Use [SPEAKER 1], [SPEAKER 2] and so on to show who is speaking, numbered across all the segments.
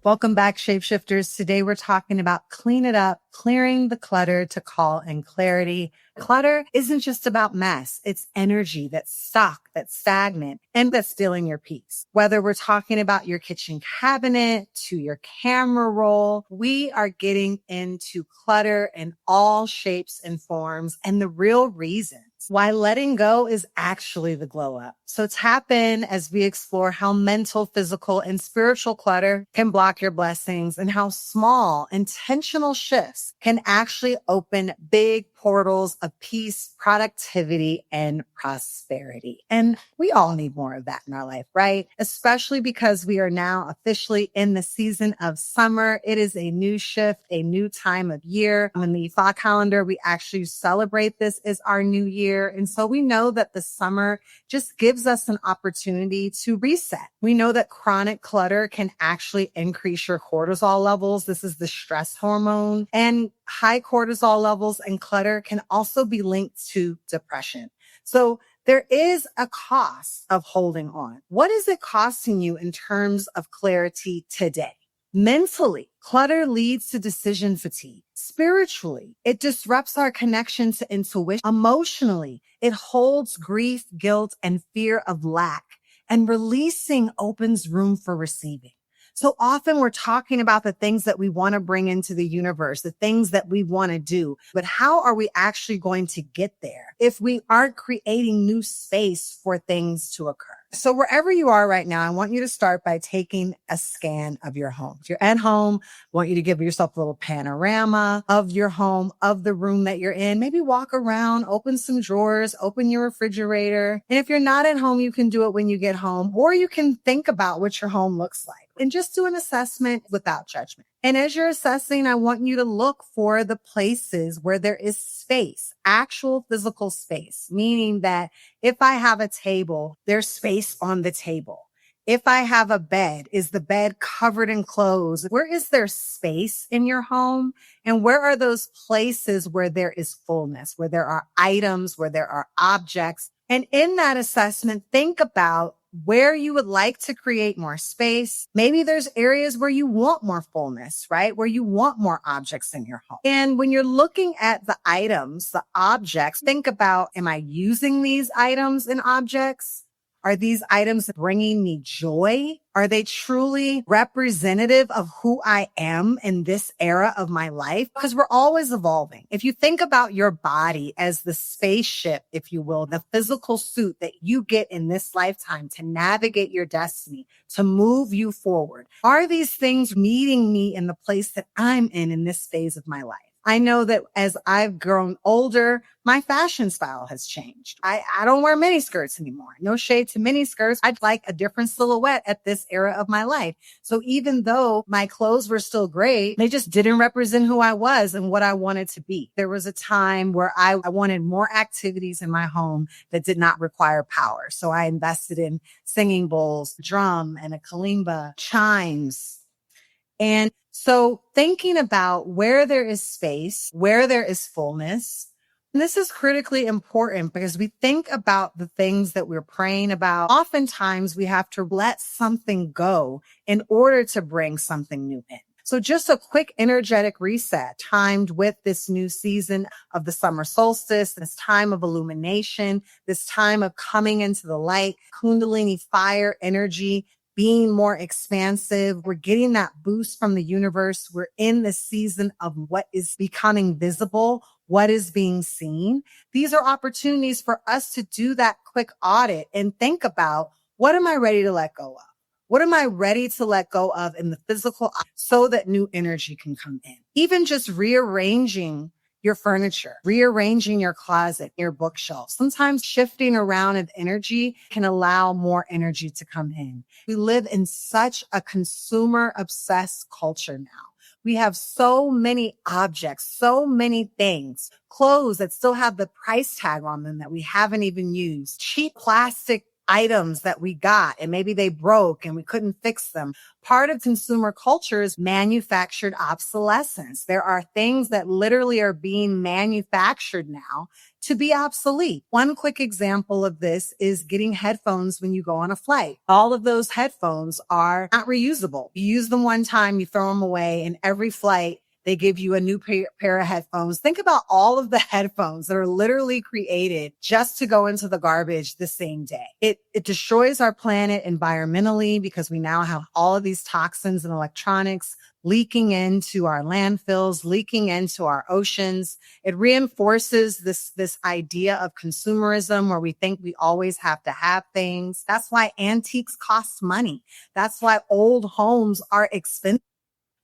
[SPEAKER 1] Welcome back, Shapeshifters. Today we're talking about clean it up, clearing the clutter to call in clarity. Clutter isn't just about mess. It's energy that's stuck, that's stagnant, and that's stealing your peace. Whether we're talking about your kitchen cabinet to your camera roll, we are getting into clutter in all shapes and forms and the real reasons why letting go is actually the glow up. So tap in as we explore how mental, physical, and spiritual clutter can block your blessings and how small, intentional shifts can actually open big portals of peace, productivity, and prosperity. And we all need more of that in our life, right? Especially because we are now officially in the season of summer. It is a new shift, a new time of year. On the fall calendar, we actually celebrate this as our new year. And so we know that the summer just gives us an opportunity to reset. We know that chronic clutter can actually increase your cortisol levels. This is the stress hormone, and high cortisol levels and clutter can also be linked to depression. So there is a cost of holding on. What is it costing you in terms of clarity today? Mentally, clutter leads to decision fatigue. Spiritually, it disrupts our connection to intuition. Emotionally, it holds grief, guilt, and fear of lack. And releasing opens room for receiving. So often we're talking about the things that we want to bring into the universe, the things that we want to do. But how are we actually going to get there if we aren't creating new space for things to occur? So wherever you are right now, I want you to start by taking a scan of your home. If you're at home, I want you to give yourself a little panorama of your home, of the room that you're in. Maybe walk around, open some drawers, open your refrigerator. And if you're not at home, you can do it when you get home, or you can think about what your home looks like and just do an assessment without judgment. And as you're assessing, I want you to look for the places where there is space, actual physical space, meaning that if I have a table, there's space on the table. If I have a bed, is the bed covered in clothes? Where is there space in your home? And where are those places where there is fullness, where there are items, where there are objects? And in that assessment, think about where you would like to create more space. Maybe there's areas where you want more fullness, right? Where you want more objects in your home. And when you're looking at the items, the objects, think about, am I using these items and objects? Are these items bringing me joy? Are they truly representative of who I am in this era of my life? Because we're always evolving. If you think about your body as the spaceship, if you will, the physical suit that you get in this lifetime to navigate your destiny, to move you forward, are these things meeting me in the place that I'm in this phase of my life? I know that as I've grown older, my fashion style has changed. I don't wear mini skirts anymore. No shade to mini skirts. I'd like a different silhouette at this era of my life. So even though my clothes were still great, they just didn't represent who I was and what I wanted to be. There was a time where I wanted more activities in my home that did not require power. So I invested in singing bowls, drum, and a kalimba, chimes. And so thinking about where there is space, where there is fullness, and this is critically important because we think about the things that we're praying about. Oftentimes we have to let something go in order to bring something new in. So just a quick energetic reset timed with this new season of the summer solstice, this time of illumination, this time of coming into the light, Kundalini fire energy, being more expansive. We're getting that boost from the universe. We're in the season of what is becoming visible, what is being seen. These are opportunities for us to do that quick audit and think about, what am I ready to let go of? What am I ready to let go of in the physical so that new energy can come in? Even just rearranging your furniture, rearranging your closet, your bookshelf. Sometimes shifting around of energy can allow more energy to come in. We live in such a consumer obsessed culture now. We have so many objects, so many things, clothes that still have the price tag on them that we haven't even used, cheap plastic items that we got and maybe they broke and we couldn't fix them. Part of consumer culture is manufactured obsolescence. There are things that literally are being manufactured now to be obsolete. One quick example of this is getting headphones when you go on a flight. All of those headphones are not reusable. You use them one time, you throw them away, and every flight they give you a new pair of headphones. Think about all of the headphones that are literally created just to go into the garbage the same day. It destroys our planet environmentally because we now have all of these toxins and electronics leaking into our landfills, leaking into our oceans. It reinforces this idea of consumerism where we think we always have to have things. That's why antiques cost money. That's why old homes are expensive.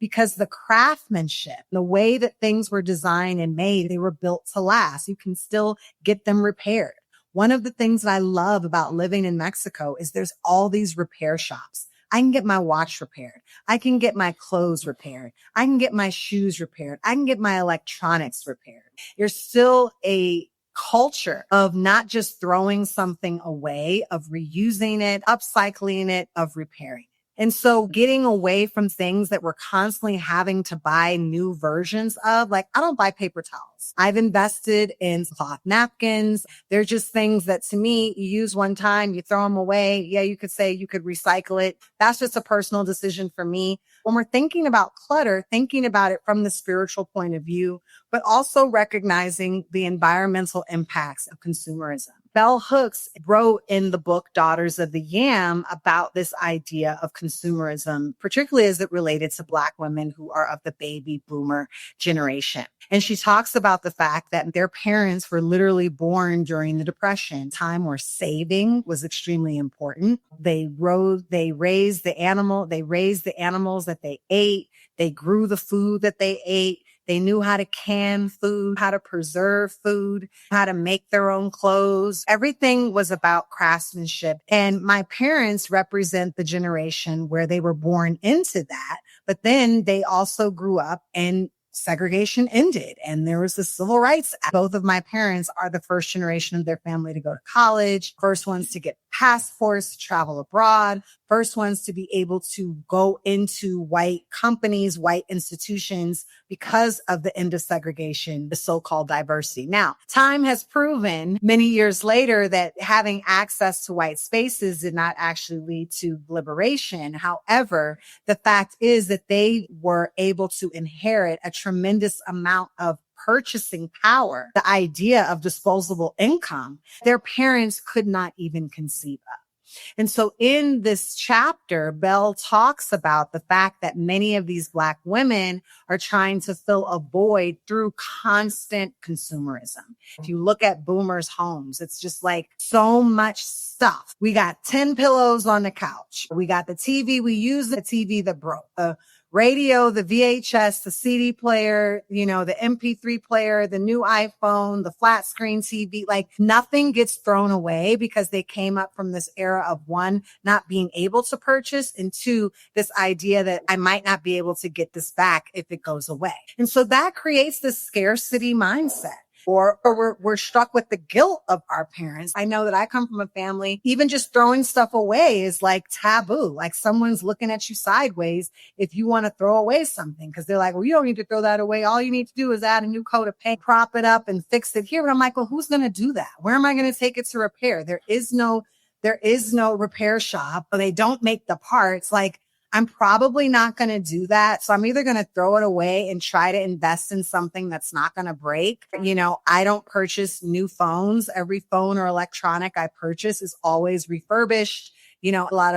[SPEAKER 1] Because the craftsmanship, the way that things were designed and made, they were built to last. You can still get them repaired. One of the things that I love about living in Mexico is there's all these repair shops. I can get my watch repaired. I can get my clothes repaired. I can get my shoes repaired. I can get my electronics repaired. There's still a culture of not just throwing something away, of reusing it, upcycling it, of repairing. And so getting away from things that we're constantly having to buy new versions of, like I don't buy paper towels. I've invested in cloth napkins. They're just things that to me, you use one time, you throw them away. Yeah, you could say you could recycle it. That's just a personal decision for me. When we're thinking about clutter, thinking about it from the spiritual point of view, but also recognizing the environmental impacts of consumerism. Bell Hooks wrote in the book Daughters of the Yam about this idea of consumerism, particularly as it related to Black women who are of the baby boomer generation. And she talks about the fact that their parents were literally born during the Depression, time where saving was extremely important. They raised the animals that they ate. They grew the food that they ate. They knew how to can food, how to preserve food, how to make their own clothes. Everything was about craftsmanship. And my parents represent the generation where they were born into that. But then they also grew up and segregation ended and there was the Civil Rights Act. Both of my parents are the first generation of their family to go to college, first ones to get passports, to travel abroad, first ones to be able to go into white companies, white institutions because of the end of segregation, the so-called diversity. Now, time has proven many years later that having access to white spaces did not actually lead to liberation. However, the fact is that they were able to inherit a tremendous amount of purchasing power, the idea of disposable income, their parents could not even conceive of. And so in this chapter, Bell talks about the fact that many of these Black women are trying to fill a void through constant consumerism. If you look at boomers' homes, it's just like so much stuff. We got 10 pillows on the couch. We got the TV. We use the TV that broke. The radio, the VHS, the CD player, the MP3 player, the new iPhone, the flat screen TV, like nothing gets thrown away because they came up from this era of one, not being able to purchase, and two, this idea that I might not be able to get this back if it goes away. And so that creates this scarcity mindset. Or we're struck with the guilt of our parents. I know that I come from a family, even just throwing stuff away is like taboo. Like someone's looking at you sideways if you want to throw away something because they're like, well, you don't need to throw that away. All you need to do is add a new coat of paint, prop it up and fix it here. But I'm like, well, who's going to do that? Where am I going to take it to repair? There is no repair shop, or they don't make the parts. Like, I'm probably not going to do that. So I'm either going to throw it away and try to invest in something that's not going to break. I don't purchase new phones. Every phone or electronic I purchase is always refurbished. A lot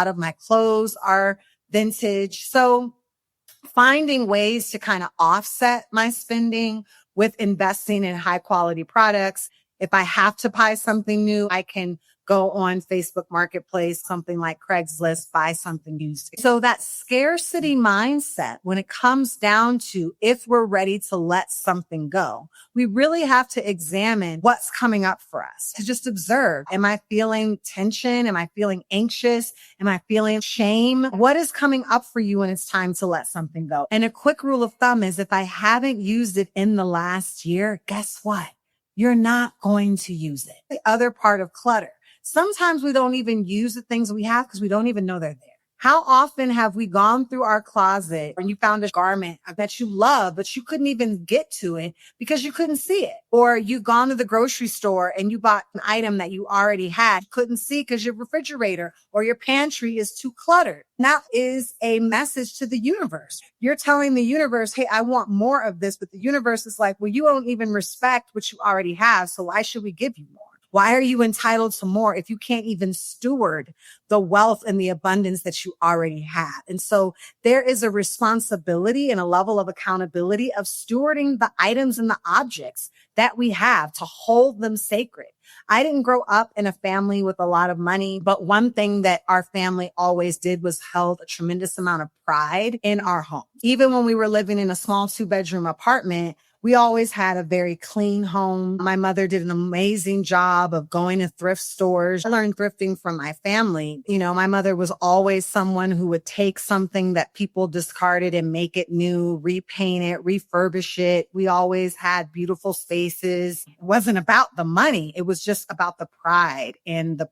[SPEAKER 1] of my clothes are vintage. So finding ways to kind of offset my spending with investing in high quality products. If I have to buy something new, I can go on Facebook Marketplace, something like Craigslist, buy something used. So that scarcity mindset, when it comes down to if we're ready to let something go, we really have to examine what's coming up for us, to just observe. Am I feeling tension? Am I feeling anxious? Am I feeling shame? What is coming up for you when it's time to let something go? And a quick rule of thumb is if I haven't used it in the last year, guess what? You're not going to use it. The other part of clutter. Sometimes we don't even use the things we have because we don't even know they're there. How often have we gone through our closet and you found a garment that you love, but you couldn't even get to it because you couldn't see it? Or you've gone to the grocery store and you bought an item that you already had, couldn't see because your refrigerator or your pantry is too cluttered. And that is a message to the universe. You're telling the universe, hey, I want more of this, but the universe is like, well, you don't even respect what you already have. So why should we give you more? Why are you entitled to more if you can't even steward the wealth and the abundance that you already have? And so there is a responsibility and a level of accountability of stewarding the items and the objects that we have to hold them sacred. I didn't grow up in a family with a lot of money, but one thing that our family always did was held a tremendous amount of pride in our home. Even when we were living in a small 2-bedroom apartment, we always had a very clean home. My mother did an amazing job of going to thrift stores. I learned thrifting from my family. You know, my mother was always someone who would take something that people discarded and make it new, repaint it, refurbish it. We always had beautiful spaces. It wasn't about the money. It was just about the pride and the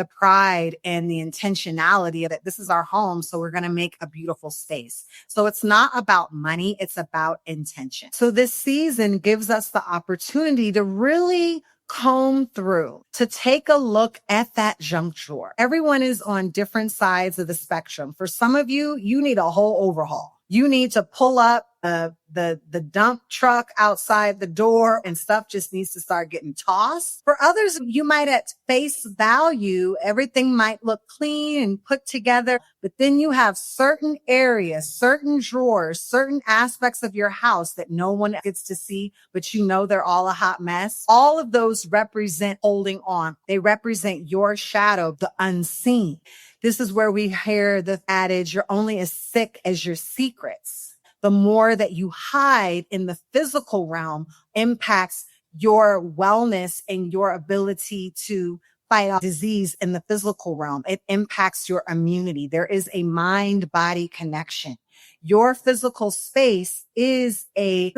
[SPEAKER 1] pride and the intentionality of that this is our home. So we're going to make a beautiful space. So it's not about money. It's about intention. So this season gives us the opportunity to really comb through, to take a look at that junk drawer. Everyone is on different sides of the spectrum. For some of you, you need a whole overhaul. You need to pull up the dump truck outside the door and stuff just needs to start getting tossed. For others, you might at face value, everything might look clean and put together, but then you have certain areas, certain drawers, certain aspects of your house that no one gets to see, but you know they're all a hot mess. All of those represent holding on. They represent your shadow, the unseen. This is where we hear the adage, you're only as sick as your secrets. The more that you hide in the physical realm impacts your wellness and your ability to fight off disease in the physical realm. It impacts your immunity. There is a mind-body connection. Your physical space is a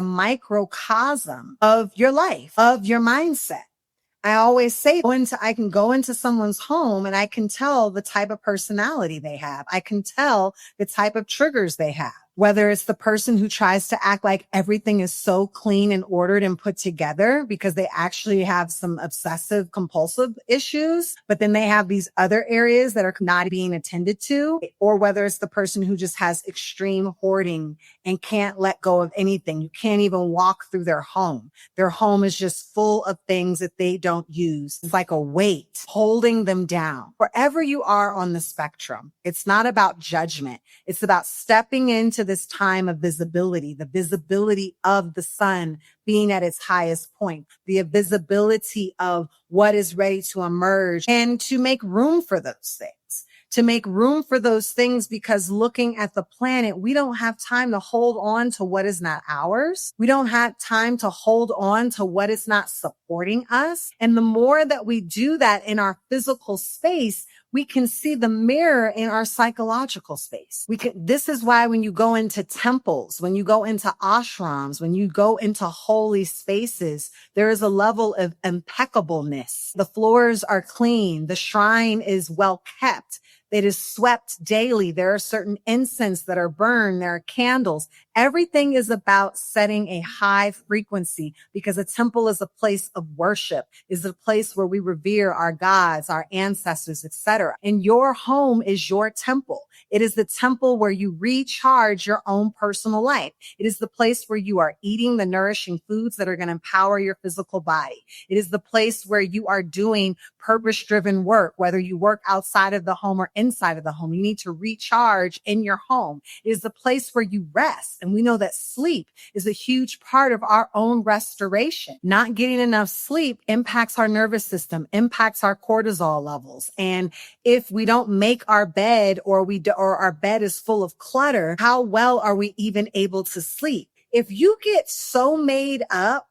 [SPEAKER 1] microcosm of your life, of your mindset. I always say I can go into someone's home and I can tell the type of personality they have. I can tell the type of triggers they have. Whether it's the person who tries to act like everything is so clean and ordered and put together because they actually have some obsessive compulsive issues, but then they have these other areas that are not being attended to, or whether it's the person who just has extreme hoarding and can't let go of anything. You can't even walk through their home. Their home is just full of things that they don't use. It's like a weight holding them down. Wherever you are on the spectrum, it's not about judgment. It's about stepping into this time of visibility, the visibility of the sun being at its highest point, the visibility of what is ready to emerge, and to make room for those things. To make room for those things, because looking at the planet, we don't have time to hold on to what is not ours. We don't have time to hold on to what is not supporting us. And the more that we do that in our physical space, we can see the mirror in our psychological space. This is why when you go into temples, when you go into ashrams, when you go into holy spaces, there is a level of impeccableness. The floors are clean. The shrine is well kept. It is swept daily. There are certain incense that are burned. There are candles. Everything is about setting a high frequency, because a temple is a place of worship, is a place where we revere our gods, our ancestors, etc. And your home is your temple. It is the temple where you recharge your own personal life. It is the place where you are eating the nourishing foods that are going to empower your physical body. It is the place where you are doing purpose-driven work, whether you work outside of the home or inside of the home. You need to recharge in your home. It is the place where you rest. And we know that sleep is a huge part of our own restoration. Not getting enough sleep impacts our nervous system, impacts our cortisol levels. And if we don't make our bed, or our bed is full of clutter, how well are we even able to sleep? If you get so made up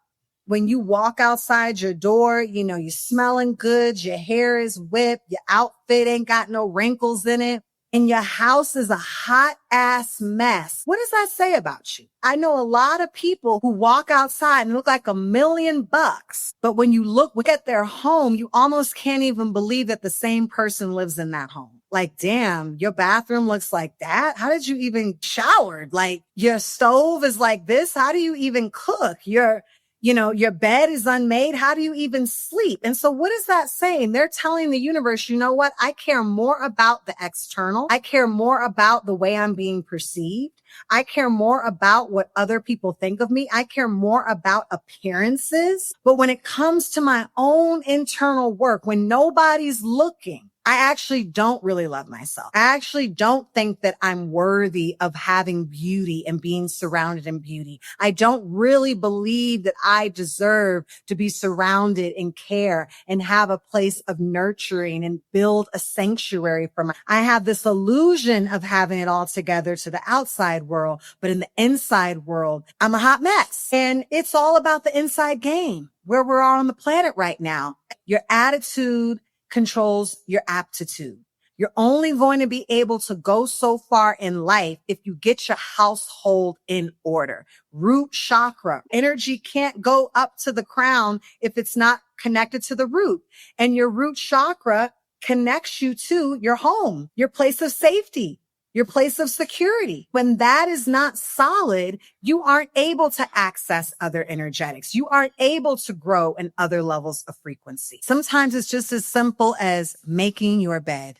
[SPEAKER 1] when you walk outside your door, you know, you're smelling good, your hair is whipped, your outfit ain't got no wrinkles in it, and your house is a hot ass mess, what does that say about you? I know a lot of people who walk outside and look like $1,000,000, but when you look at their home, you almost can't even believe that the same person lives in that home. Like, damn, your bathroom looks like that. How did you even shower? Like, your stove is like this. How do you even cook? Your bed is unmade. How do you even sleep? And so what is that saying? They're telling the universe, you know what? I care more about the external. I care more about the way I'm being perceived. I care more about what other people think of me. I care more about appearances. But when it comes to my own internal work, when nobody's looking, I actually don't really love myself. I actually don't think that I'm worthy of having beauty and being surrounded in beauty. I don't really believe that I deserve to be surrounded in care and have a place of nurturing and build a sanctuary for I have this illusion of having it all together to the outside world, but in the inside world, I'm a hot mess. And it's all about the inside game, where we're on the planet right now. Your attitude controls your aptitude. You're only going to be able to go so far in life if you get your household in order. Root chakra. Energy can't go up to the crown if it's not connected to the root. And your root chakra connects you to your home, your place of safety, your place of security. When that is not solid, you aren't able to access other energetics. You aren't able to grow in other levels of frequency. Sometimes it's just as simple as making your bed,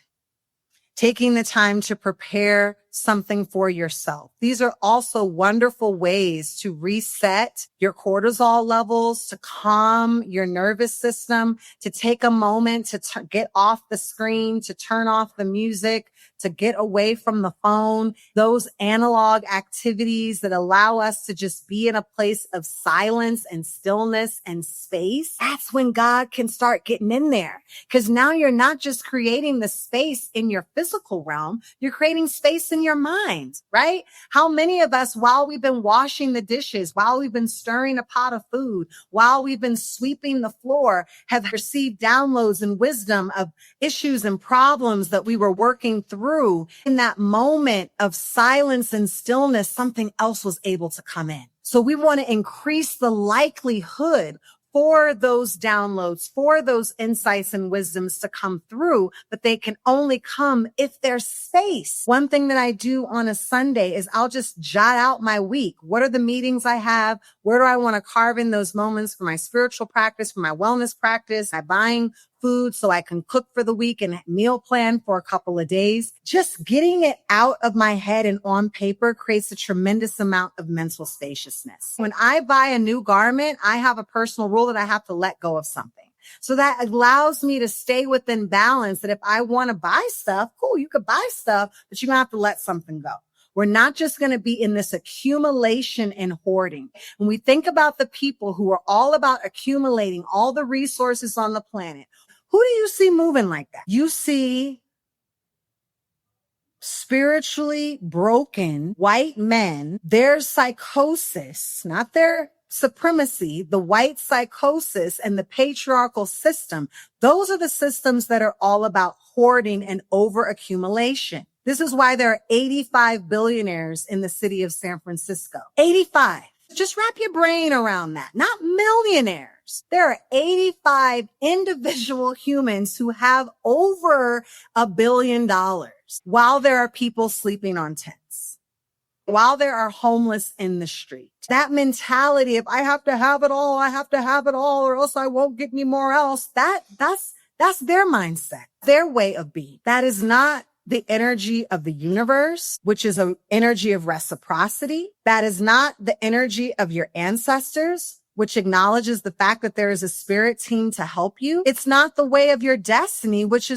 [SPEAKER 1] taking the time to prepare something for yourself. These are also wonderful ways to reset your cortisol levels, to calm your nervous system, to take a moment to get off the screen, to turn off the music, to get away from the phone, those analog activities that allow us to just be in a place of silence and stillness and space. That's when God can start getting in there. Because now you're not just creating the space in your physical realm, you're creating space in your mind, right? How many of us, while we've been washing the dishes, while we've been stirring a pot of food, while we've been sweeping the floor, have received downloads and wisdom of issues and problems that we were working through? In that moment of silence and stillness, something else was able to come in. So we want to increase the likelihood for those downloads, for those insights and wisdoms to come through, but they can only come if there's space. One thing that I do on a Sunday is I'll just jot out my week. What are the meetings I have? Where do I want to carve in those moments for my spiritual practice, for my wellness practice? I'm buying food so I can cook for the week and meal plan for a couple of days. Just getting it out of my head and on paper creates a tremendous amount of mental spaciousness. When I buy a new garment, I have a personal rule that I have to let go of something. So that allows me to stay within balance, that if I want to buy stuff, cool, you could buy stuff, but you're going to have to let something go. We're not just going to be in this accumulation and hoarding. When we think about the people who are all about accumulating all the resources on the planet, who do you see moving like that? You see spiritually broken white men, their psychosis, not their supremacy, the white psychosis and the patriarchal system. Those are the systems that are all about hoarding and over accumulation. This is why there are 85 billionaires in the city of San Francisco. 85. Just wrap your brain around that. Not millionaires. There are 85 individual humans who have over $1 billion while there are people sleeping on tents, while there are homeless in the street. That mentality of I have to have it all, or else I won't get any more else. That's their mindset, their way of being. That is not the energy of the universe, which is an energy of reciprocity. That is not the energy of your ancestors, which acknowledges the fact that there is a spirit team to help you. It's not the way of your destiny, which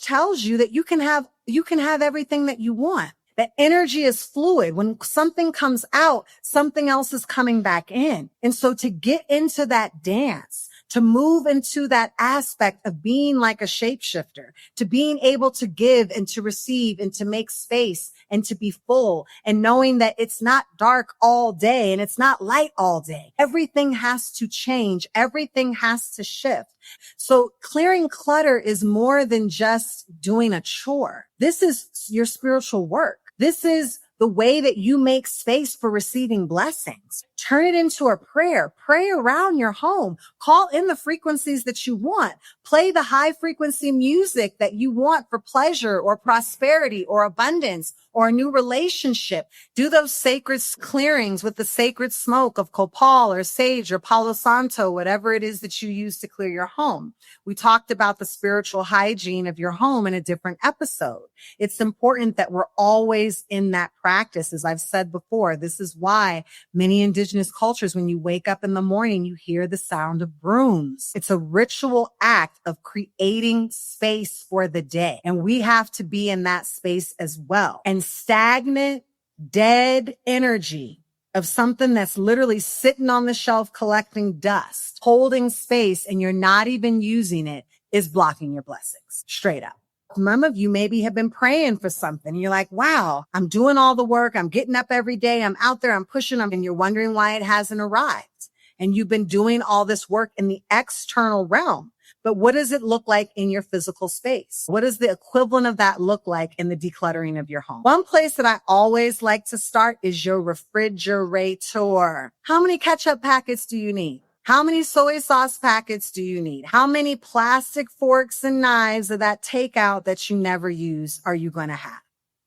[SPEAKER 1] tells you that you can have everything that you want. That energy is fluid. When something comes out, something else is coming back in. And so to get into that dance, to move into that aspect of being like a shapeshifter, to being able to give and to receive and to make space and to be full, and knowing that it's not dark all day and it's not light all day. Everything has to change. Everything has to shift. So clearing clutter is more than just doing a chore. This is your spiritual work. This is the way that you make space for receiving blessings. Turn it into a prayer. Pray around your home. Call in the frequencies that you want. Play the high frequency music that you want for pleasure or prosperity or abundance or a new relationship. Do those sacred clearings with the sacred smoke of copal or sage or palo santo, whatever it is that you use to clear your home. We talked about the spiritual hygiene of your home in a different episode. It's important that we're always in that practice. As I've said before, this is why many indigenous cultures, when you wake up in the morning, you hear the sound of brooms. It's a ritual act of creating space for the day. And we have to be in that space as well. And stagnant, dead energy of something that's literally sitting on the shelf collecting dust, holding space, and you're not even using it, is blocking your blessings. Straight up. Some of you maybe have been praying for something. You're like, wow, I'm doing all the work. I'm getting up every day. I'm out there. I'm pushing them. And you're wondering why it hasn't arrived. And you've been doing all this work in the external realm. But what does it look like in your physical space? What does the equivalent of that look like in the decluttering of your home? One place that I always like to start is your refrigerator. How many ketchup packets do you need? How many soy sauce packets do you need? How many plastic forks and knives of that takeout that you never use are you going to have?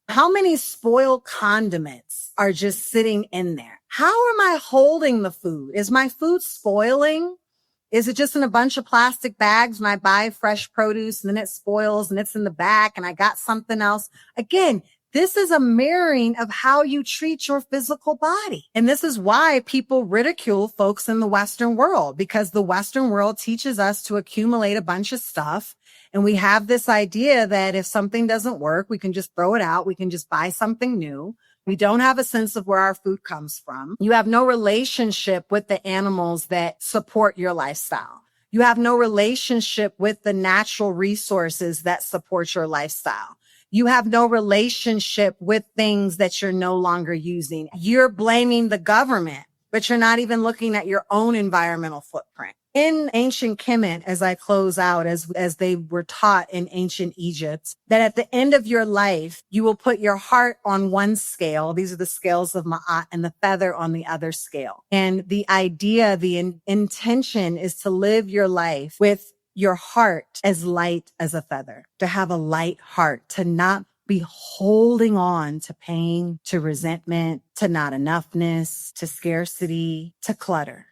[SPEAKER 1] How many spoiled condiments are just sitting in there? How am I holding the food? Is my food spoiling? Is it just in a bunch of plastic bags when I buy fresh produce and then it spoils and it's in the back and I got something else? Again, this is a mirroring of how you treat your physical body. And this is why people ridicule folks in the Western world, because the Western world teaches us to accumulate a bunch of stuff. And we have this idea that if something doesn't work, we can just throw it out. We can just buy something new. We don't have a sense of where our food comes from. You have no relationship with the animals that support your lifestyle. You have no relationship with the natural resources that support your lifestyle. You have no relationship with things that you're no longer using. You're blaming the government, but you're not even looking at your own environmental footprint. In ancient Kemet, as I close out, as they were taught in ancient Egypt, that at the end of your life, you will put your heart on one scale. These are the scales of Ma'at, and the feather on the other scale. And the idea, the intention is to live your life with your heart as light as a feather, to have a light heart, to not be holding on to pain, to resentment, to not enoughness, to scarcity, to clutter.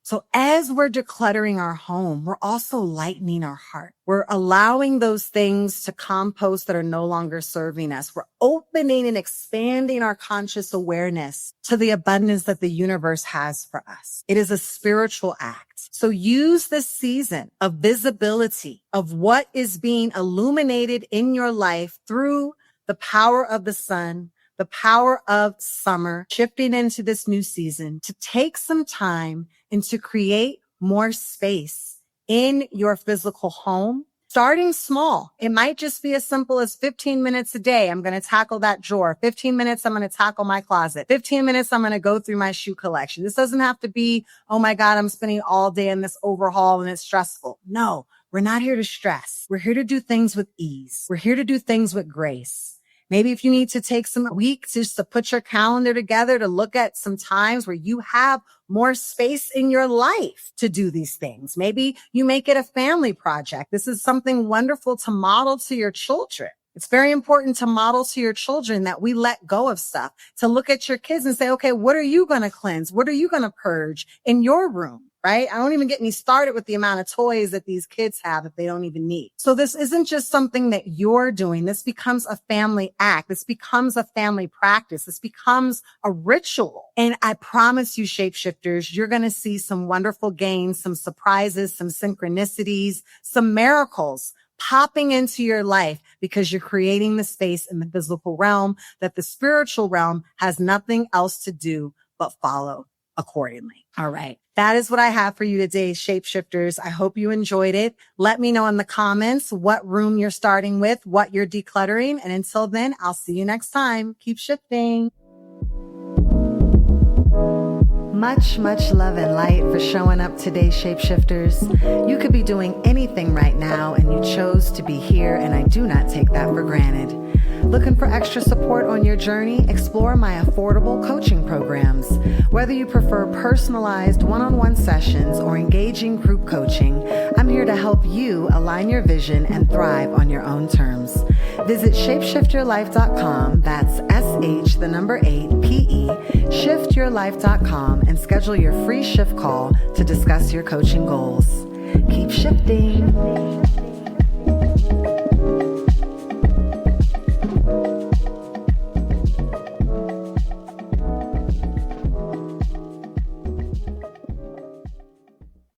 [SPEAKER 1] So as we're decluttering our home, we're also lightening our heart. We're allowing those things to compost that are no longer serving us. We're opening and expanding our conscious awareness to the abundance that the universe has for us. It is a spiritual act. So use this season of visibility of what is being illuminated in your life through the power of the sun, the power of summer, shifting into this new season, to take some time and to create more space in your physical home, starting small. It might just be as simple as 15 minutes a day. I'm going to tackle that drawer. 15 minutes, I'm going to tackle my closet. 15 minutes, I'm going to go through my shoe collection. This doesn't have to be, oh my God, I'm spending all day in this overhaul and it's stressful. No, we're not here to stress. We're here to do things with ease. We're here to do things with grace. Maybe if you need to take some weeks just to put your calendar together to look at some times where you have more space in your life to do these things. Maybe you make it a family project. This is something wonderful to model to your children. It's very important to model to your children that we let go of stuff, to look at your kids and say, okay, what are you going to cleanse? What are you going to purge in your room? Right? I don't even get me started with the amount of toys that these kids have that they don't even need. So this isn't just something that you're doing. This becomes a family act. This becomes a family practice. This becomes a ritual. And I promise you, shapeshifters, you're going to see some wonderful gains, some surprises, some synchronicities, some miracles popping into your life because you're creating the space in the physical realm that the spiritual realm has nothing else to do but follow. accordingly. All right. That is what I have for you today, shapeshifters. I hope you enjoyed it. Let me know in the comments what room you're starting with, what you're decluttering. And until then, I'll see you next time. Keep shifting. Much, much love and light for showing up today, shapeshifters. You could be doing anything right now and you chose to be here, and I do not take that for granted. Looking for extra support on your journey? Explore my affordable coaching programs. Whether you prefer personalized one-on-one sessions or engaging group coaching, I'm here to help you align your vision and thrive on your own terms. Visit shapeshiftyourlife.com, that's SH8PE, shiftyourlife.com, and schedule your free shift call to discuss your coaching goals. Keep shifting.